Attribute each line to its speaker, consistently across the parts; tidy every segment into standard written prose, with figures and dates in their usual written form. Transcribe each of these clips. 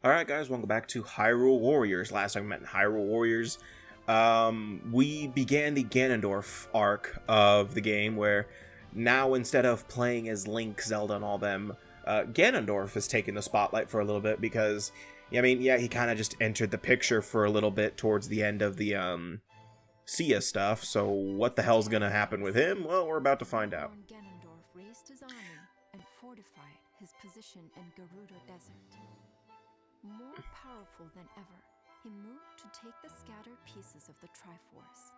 Speaker 1: Alright guys, welcome back to Hyrule Warriors. Last time we met in Hyrule Warriors, we began the Ganondorf arc of the game, where now instead of playing as Link, Zelda, and all them, Ganondorf has taken the spotlight for a little bit because, he kind of just entered the picture for a little bit towards the end of the, Sia stuff, so what the hell's gonna happen with him? Well, we're about to find out.
Speaker 2: Ganondorf raised his army and fortified his position in Gerudo Desert. More powerful than ever, he moved to take the scattered pieces of the Triforce.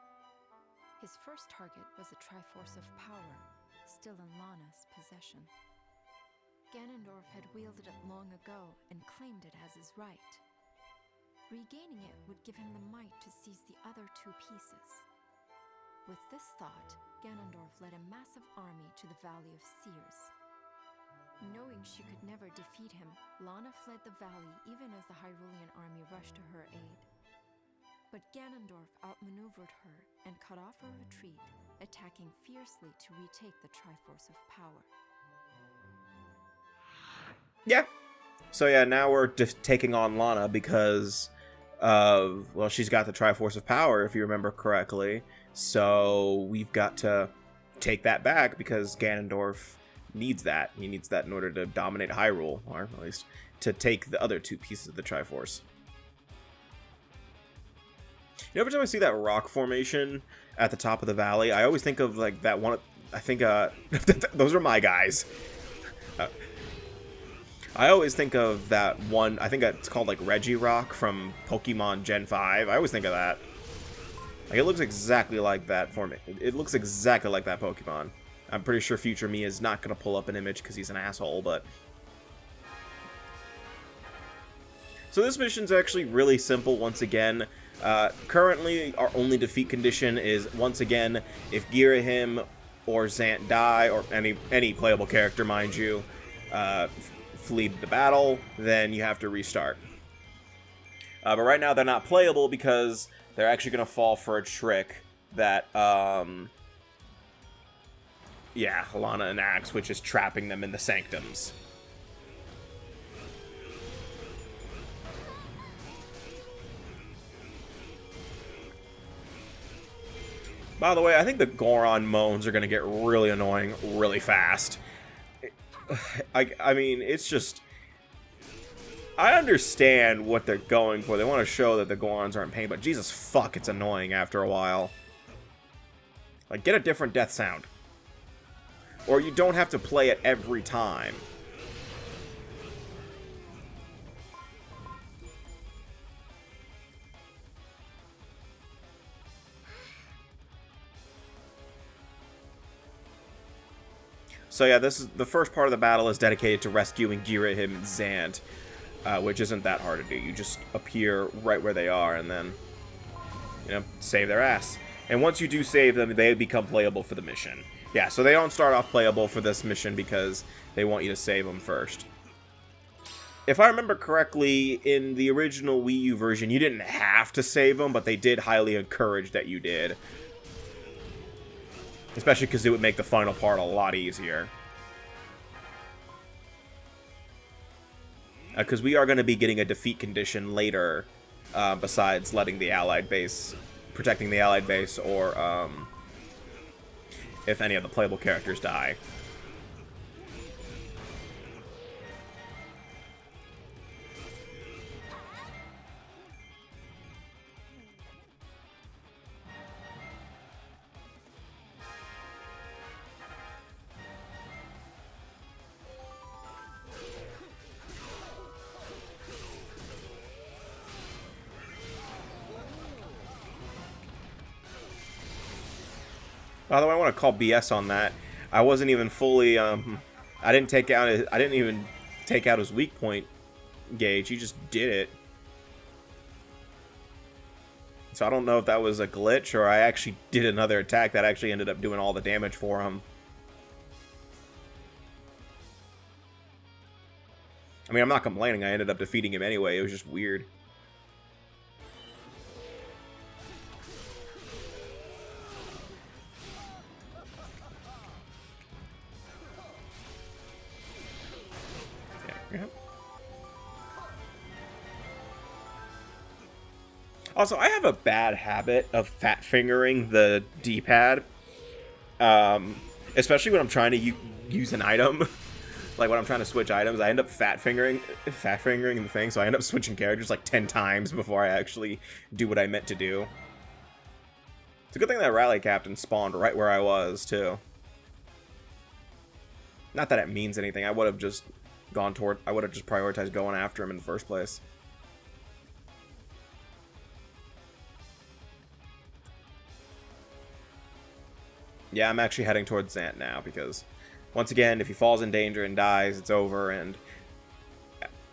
Speaker 2: His first target was a Triforce of power, still in Lana's possession. Ganondorf had wielded it long ago and claimed it as his right. Regaining it would give him the might to seize the other two pieces. With this thought, Ganondorf led a massive army to the Valley of Sears. Knowing she could never defeat him, Lana fled the valley even as the Hyrulean army rushed to her aid. But Ganondorf outmaneuvered her and cut off her retreat, attacking fiercely to retake the Triforce of power.
Speaker 1: Yeah. So yeah, now we're taking on Lana because she's got the Triforce of Power, if you remember correctly. So we've got to take that back because Ganondorf needs that. He needs that in order to dominate Hyrule, or at least to take the other two pieces of the Triforce. Every time I see that rock formation at the top of the valley, I always think of like that one. I think those are my guys. I always think of that one. I think it's called like Regirock from Pokemon Gen 5. I always think of that. Like, it looks exactly like that It looks exactly like that Pokemon. I'm pretty sure future me is not going to pull up an image because he's an asshole, but... So this mission's actually really simple once again. Currently, our only defeat condition is, once again, if Girahim or Zant die, or any playable character, mind you, flee the battle, then you have to restart. But right now, they're not playable because they're actually going to fall for a trick that... Lana enacts, which is trapping them in the sanctums. By the way, I think the Goron moans are going to get really annoying really fast. I mean, it's just... I understand what they're going for. They want to show that the Gorons are in pain, but Jesus fuck, it's annoying after a while. Like, get a different death sound. Or you don't have to play it every time. So yeah, this is the first part of the battle is dedicated to rescuing Girahim and Zant, which isn't that hard to do. You just appear right where they are and then, save their ass. And once you do save them, they become playable for the mission. Yeah, so they don't start off playable for this mission because they want you to save them first. If I remember correctly, in the original Wii U version, you didn't have to save them, but they did highly encourage that you did. Especially because it would make the final part a lot easier. Because we are going to be getting a defeat condition later, besides letting the Allied base, protecting the Allied base, or if any of the playable characters die. By the way, I want to call BS on that. I wasn't even fully, I didn't even take out his weak point gauge. He just did it. So I don't know if that was a glitch or I actually did another attack that actually ended up doing all the damage for him. I mean, I'm not complaining. I ended up defeating him anyway. It was just weird. Also, I have a bad habit of fat fingering the D-pad, especially when I'm trying to use an item. Like when I'm trying to switch items, I end up fat fingering the thing, so I end up switching characters like 10 times before I actually do what I meant to do. It's a good thing that rally captain spawned right where I was, too. Not that it means anything. I would have just prioritized going after him in the first place. Yeah, I'm actually heading towards Zant now, because once again, if he falls in danger and dies, it's over, and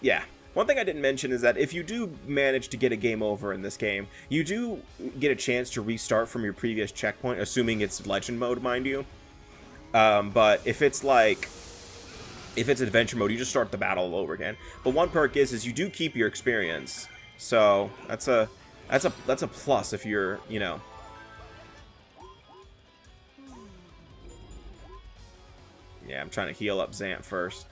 Speaker 1: yeah. One thing I didn't mention is that if you do manage to get a game over in this game, you do get a chance to restart from your previous checkpoint, assuming it's legend mode, mind you. But if it's adventure mode, you just start the battle all over again. But one perk is you do keep your experience, so that's a plus if you're, you know. Yeah, I'm trying to heal up Zant first.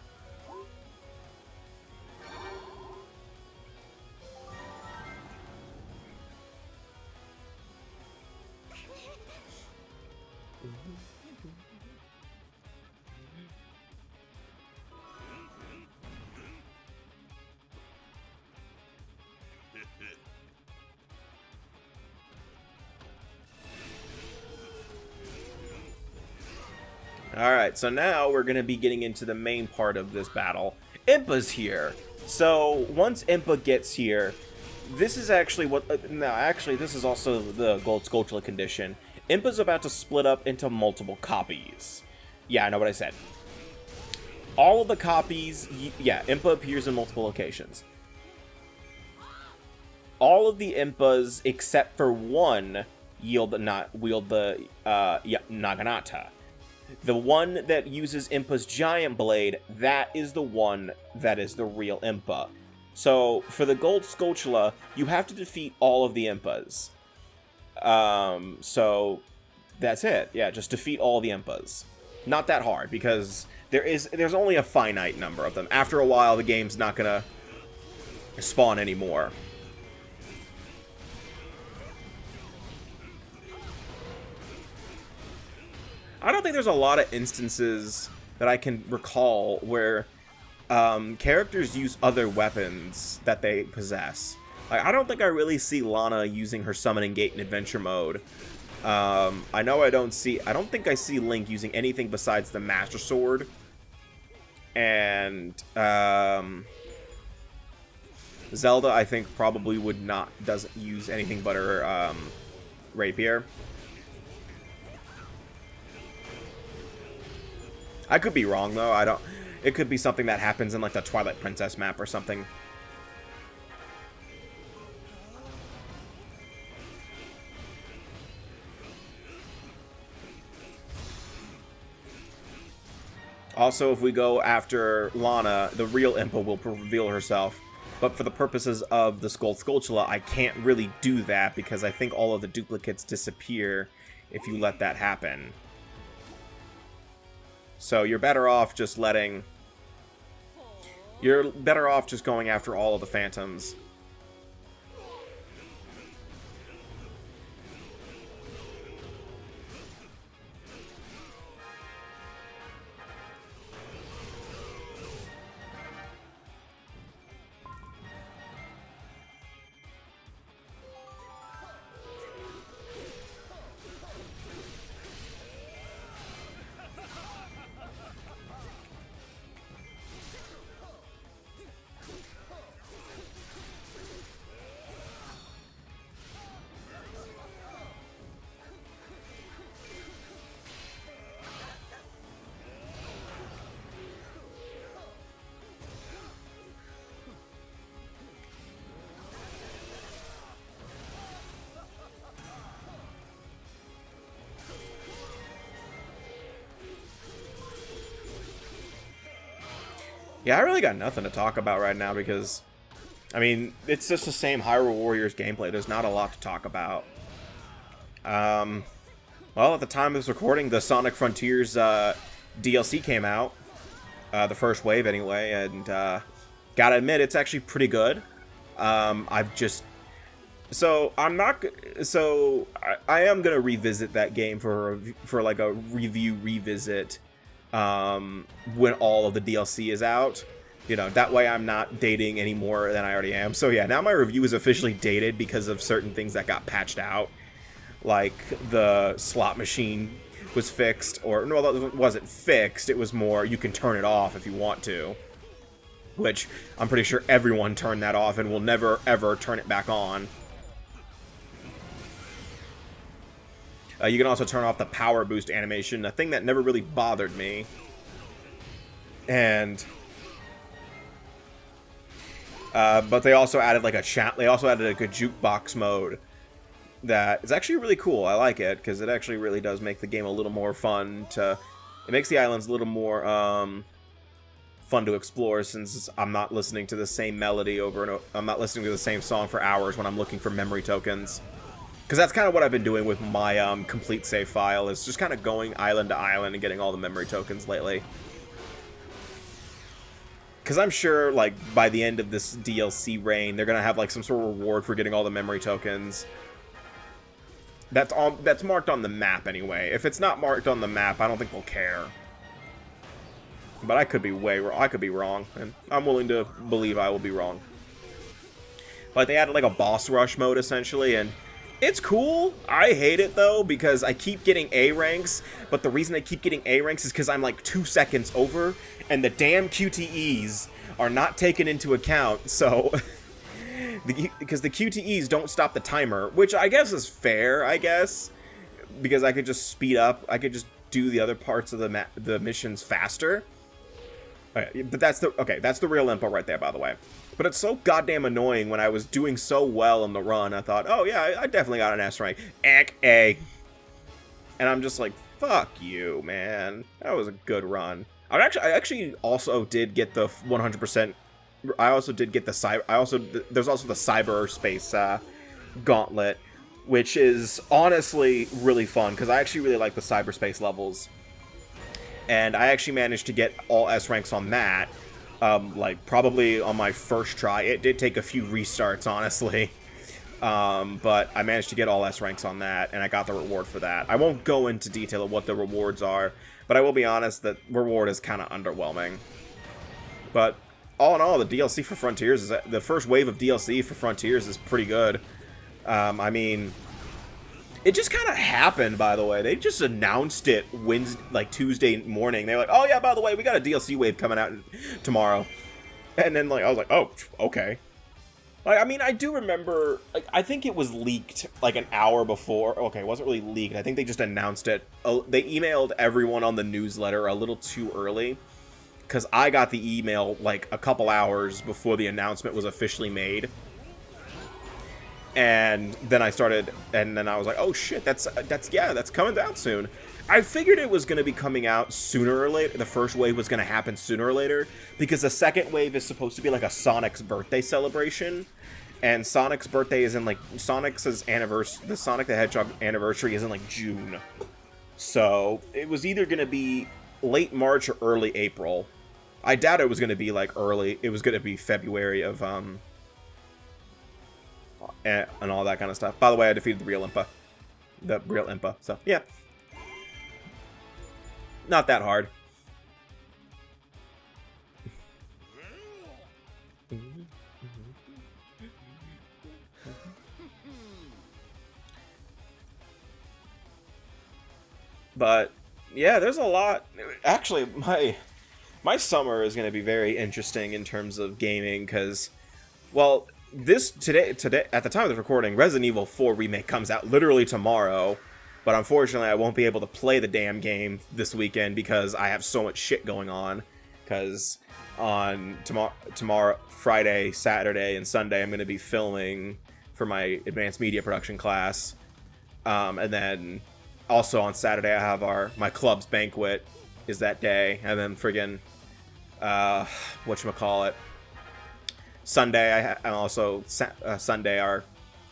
Speaker 1: Alright, so now we're going to be getting into the main part of this battle. Impa's here. So, once Impa gets here, this is actually what... this is also the Gold Skulltula condition. Impa's about to split up into multiple copies. Yeah, I know what I said. All of the copies... Yeah, Impa appears in multiple locations. All of the Impas, except for one, wield the Naginata. The one that uses Impa's Giant Blade, that is the one that is the real Impa. So, for the Gold Skulltula, you have to defeat all of the Impas. So, that's it. Yeah, just defeat all the Impas. Not that hard, because there's only a finite number of them. After a while, the game's not gonna spawn anymore. I don't think there's a lot of instances that I can recall where characters use other weapons that they possess. Like, I don't think I really see Lana using her summoning gate in adventure mode. I don't think I see Link using anything besides the Master Sword. And Zelda, I think, probably doesn't use anything but her rapier. I could be wrong, though. It could be something that happens in, like, the Twilight Princess map or something. Also, if we go after Lana, the real Impa will reveal herself. But for the purposes of the Skulltula, I can't really do that because I think all of the duplicates disappear if you let that happen. So you're better off just going after all of the phantoms. Yeah, I really got nothing to talk about right now because, I mean, it's just the same Hyrule Warriors gameplay. There's not a lot to talk about. Well, at the time of this recording, the Sonic Frontiers DLC came out. The first wave, anyway, and gotta admit, it's actually pretty good. So I'm not. So I am gonna revisit that game for like a review revisit when all of the DLC is out. You know, that way I'm not dating any more than I already am. So yeah, now my review is officially dated because of certain things that got patched out, like the slot machine was fixed, or no, it wasn't fixed. It was more you can turn it off if you want to, which I'm pretty sure everyone turned that off and will never ever turn it back on. You can also turn off the power boost animation, a thing that never really bothered me. And but they also added like a chat. They also added like a jukebox mode that is actually really cool. I like it because it actually really does make the game a little more fun to. It makes the islands a little more fun to explore, since I'm not listening to the same melody over and over. I'm not listening to the same song for hours when I'm looking for memory tokens. Because that's kind of what I've been doing with my complete save file, is just kind of going island to island and getting all the memory tokens lately. Because I'm sure, like, by the end of this DLC reign, they're going to have, like, some sort of reward for getting all the memory tokens. That's marked on the map, anyway. If it's not marked on the map, I don't think we'll care. But I could be I could be wrong, and I'm willing to believe I will be wrong. But they added, like, a boss rush mode, essentially, and it's cool. I hate it, though, because I keep getting A ranks, but the reason I keep getting A ranks is because I'm like 2 seconds over, and the damn QTEs are not taken into account, so... because the QTEs don't stop the timer, which I guess is fair, I guess, because I could just speed up, I could just do the other parts of the missions faster. Okay, but that's the real info right there, by the way. But it's so goddamn annoying when I was doing so well in the run. I thought, oh yeah, I definitely got an S rank. A. And I'm just like, fuck you, man. That was a good run. I actually also did get the 100%. I also did get the cyber. There's also the cyberspace gauntlet, which is honestly really fun because I actually really like the cyberspace levels. And I actually managed to get all S ranks on that. Like, probably on my first try. It did take a few restarts, honestly. But I managed to get all S ranks on that, and I got the reward for that. I won't go into detail of what the rewards are, but I will be honest that reward is kind of underwhelming. But all in all, the DLC for Frontiers is... The first wave of DLC for Frontiers is pretty good. I mean... It just kind of happened, by the way. They just announced it Tuesday morning. They were like, oh yeah, by the way, we got a DLC wave coming out tomorrow. And then, like, I was like, oh, okay. Like, I mean, I do remember, like, I think it was leaked, like, an hour before. Okay, it wasn't really leaked. I think they just announced it. They emailed everyone on the newsletter a little too early. Because I got the email, like, a couple hours before the announcement was officially made. And then I was like, oh shit, that's coming out soon. I figured it was going to be coming out sooner or later. The first wave was going to happen sooner or later, because the second wave is supposed to be like a Sonic's birthday celebration. And Sonic's birthday is in, like, Sonic's anniversary, the Sonic the Hedgehog anniversary is in, like, June. So, it was either going to be late March or early April. I doubt it was going to be, like, it was going to be February of, and all that kind of stuff. By the way, I defeated the real Impa. So, yeah. Not that hard. But, yeah, there's a lot. Actually, my summer is going to be very interesting in terms of gaming, because, well... Today, at the time of the recording, Resident Evil 4 Remake comes out literally tomorrow, but unfortunately I won't be able to play the damn game this weekend because I have so much shit going on, because on tomorrow, Friday, Saturday, and Sunday I'm going to be filming for my advanced media production class, and then also on Saturday I have my club's banquet is that day, and then friggin' whatchamacallit, Sunday, Sunday,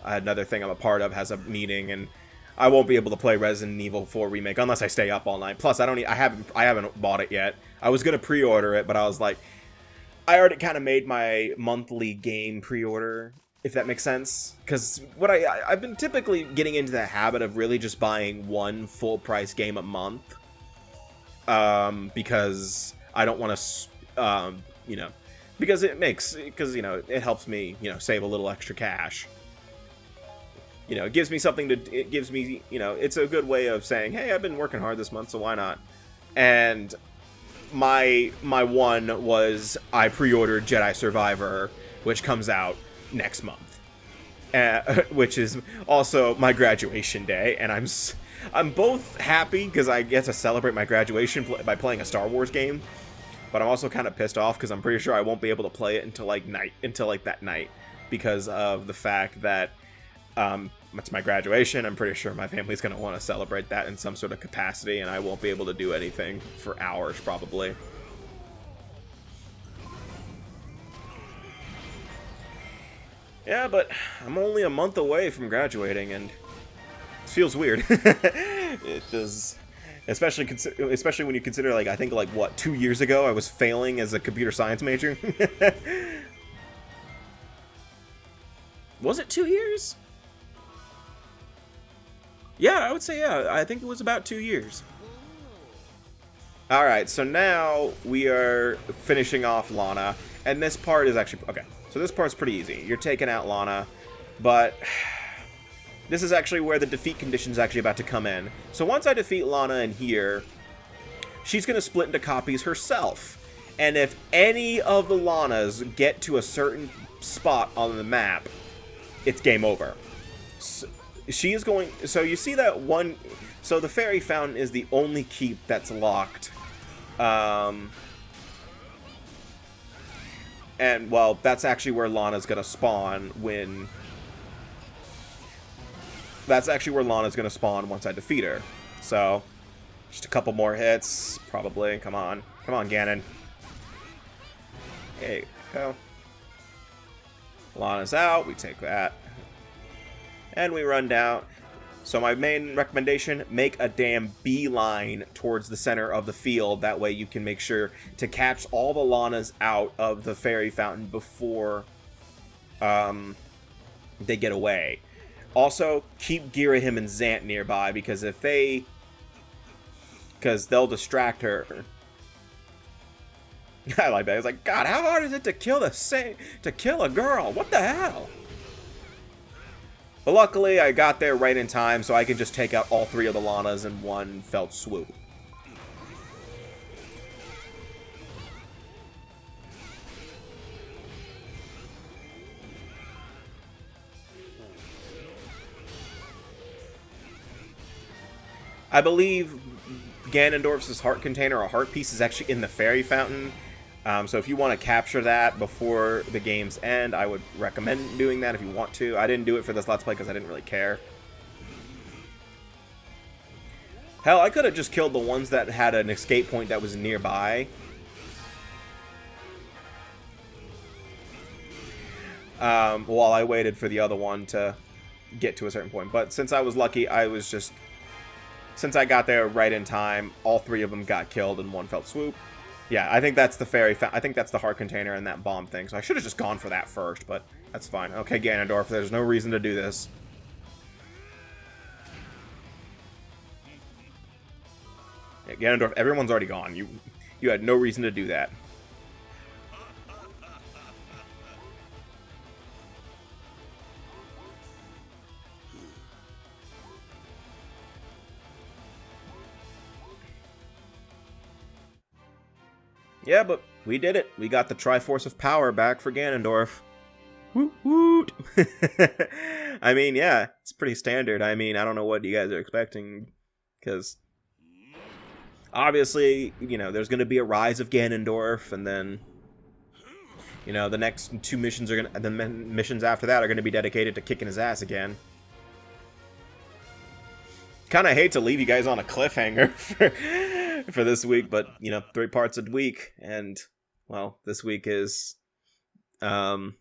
Speaker 1: another thing I'm a part of has a meeting, and I won't be able to play Resident Evil 4 Remake unless I stay up all night. Plus, I haven't bought it yet. I was gonna pre-order it, but I was like, I already kind of made my monthly game pre-order if that makes sense. Because what I've been typically getting into the habit of really just buying one full price game a month, because I don't want to, you know, because you know, it helps me, you know, save a little extra cash. You know, it gives me something to, it gives me, you know, it's a good way of saying, hey, I've been working hard this month, so why not? And my one was I pre-ordered Jedi Survivor, which comes out next month, which is also my graduation day, and I'm both happy because I get to celebrate my graduation by playing a Star Wars game, but I'm also kind of pissed off because I'm pretty sure I won't be able to play it until that night because of the fact that it's my graduation. I'm pretty sure my family's going to want to celebrate that in some sort of capacity, and I won't be able to do anything for hours probably. Yeah, but I'm only a month away from graduating, and it feels weird. It does, especially when you consider, like, I think, like, what, 2 years ago I was failing as a computer science major? Was it 2 years? Yeah, I would say, yeah. I think it was about 2 years. Alright, so now we are finishing off Lana, and this part is actually... Okay, so this part's pretty easy. You're taking out Lana, but... This is actually where the defeat condition's actually about to come in. So once I defeat Lana in here, she's going to split into copies herself. And if any of the Lanas get to a certain spot on the map, it's game over. So, she is going... So you see that one... So the Fairy Fountain is the only keep that's locked. And, well, that's actually where Lana's going to spawn when... That's actually where Lana's going to spawn once I defeat her. So, just a couple more hits, probably. Come on. Come on, Ganon. There you go. Lana's out. We take that. And we run down. So my main recommendation, make a damn beeline towards the center of the field. That way you can make sure to catch all the Lanas out of the Fairy Fountain before they get away. Also, keep Girahim and Zant nearby, because they'll distract her. I like that. It's like, God, how hard is it to kill a girl? What the hell? But luckily, I got there right in time, so I can just take out all 3 of the Lanas in one fell swoop. I believe Ganondorf's heart container or heart piece is actually in the Fairy Fountain. So if you want to capture that before the game's end, I would recommend doing that if you want to. I didn't do it for this Let's Play because I didn't really care. Hell, I could have just killed the ones that had an escape point that was nearby. While I waited for the other one to get to a certain point. But since I was lucky, since I got there right in time, all 3 of them got killed in one fell swoop. Yeah, I think that's the I think that's the heart container and that bomb thing. So I should have just gone for that first, but that's fine. Okay, Ganondorf, there's no reason to do this. Yeah, Ganondorf, everyone's already gone. You had no reason to do that. Yeah, but we did it. We got the Triforce of Power back for Ganondorf. Woot woot! I mean, yeah, it's pretty standard. I mean, I don't know what you guys are expecting, because obviously, you know, there's going to be a rise of Ganondorf, and then, you know, the next 2 missions are the missions after that are going to be dedicated to kicking his ass again. Kind of hate to leave you guys on a cliffhanger for this week, but, you know, 3 parts a week, and, well, this week is the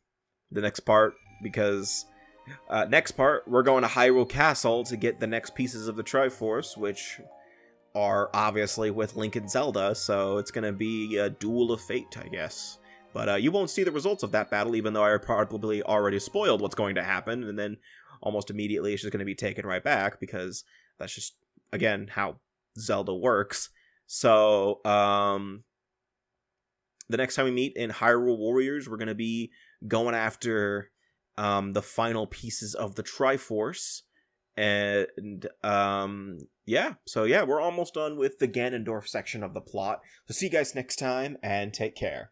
Speaker 1: next part, because next part, we're going to Hyrule Castle to get the next pieces of the Triforce, which are obviously with Link and Zelda, so it's going to be a duel of fate, I guess. But you won't see the results of that battle, even though I probably already spoiled what's going to happen, and then almost immediately it's just going to be taken right back, because that's just, again, how Zelda works. So, the next time we meet in Hyrule Warriors, we're going to be going after the final pieces of the Triforce. And yeah, so yeah, we're almost done with the Ganondorf section of the plot. So see you guys next time, and take care.